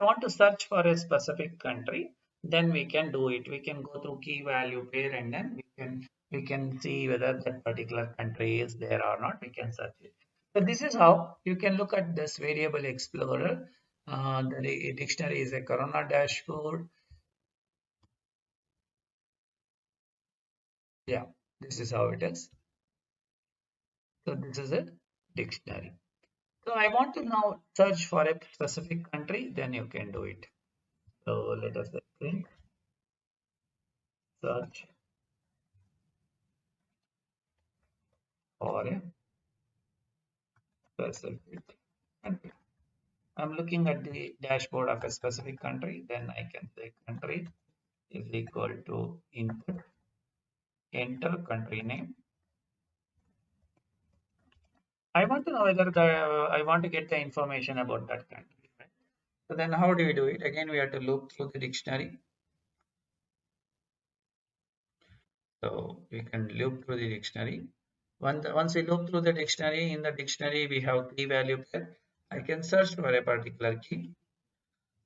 want to search for a specific country, then we can do it. We can go through key value pair and then we can see whether that particular country is there or not. We can search it. So this is how you can look at this variable explorer. The dictionary is a Corona dashboard. Yeah, this is how it is. So this is a dictionary. So I want to now search for a specific country, then you can do it. So let us say print search for a specific country. I'm looking at the dashboard of a specific country, then I can say country is equal to input, enter country name. I want to know whether I want to get the information about that country. Right? So then how do we do it? Again, we have to look through the dictionary. So we can look through the dictionary. Once we look through the dictionary, in the dictionary we have key value pair. I can search for a particular key.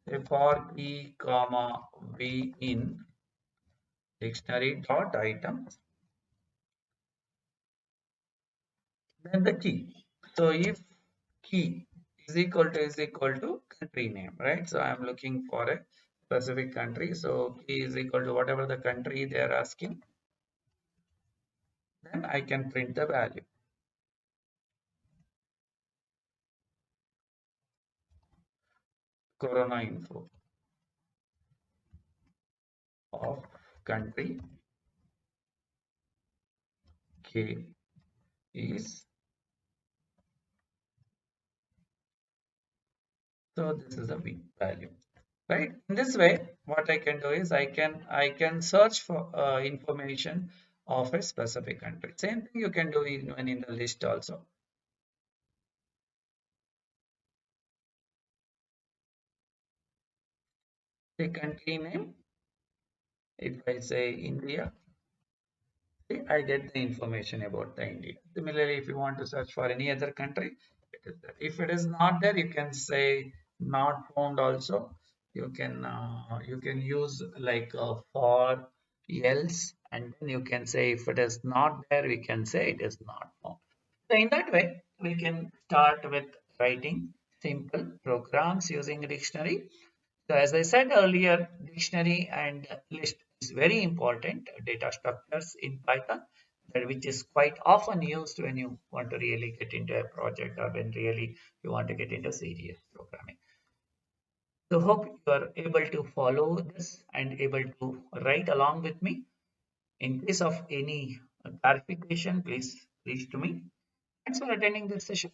Say for key comma v in dictionary dot item, then the key. So if key is equal to country name, right? So I'm looking for a specific country. So key is equal to whatever the country they are asking, then I can print the value. Corona info of country K is, so this is a V value, right? In this way, what I can do is I can search for information of a specific country. Same thing you can do when in the list also. The country name, if I say India, see, I get the information about the India. Similarly, if you want to search for any other country, it is there. If it is not there, you can say not found also. You can use like for else, and then you can say if it is not there, we can say it is not found. So in that way, we can start with writing simple programs using a dictionary. So as I said earlier, dictionary and list is very important data structures in Python, which is quite often used when you want to really get into a project or when really you want to get into serious programming. So hope you are able to follow this and able to write along with me. In case of any clarification, please reach to me. Thanks for attending this session.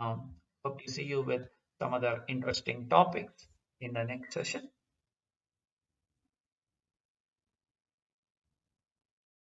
Hope to see you with some other interesting topics in the next session.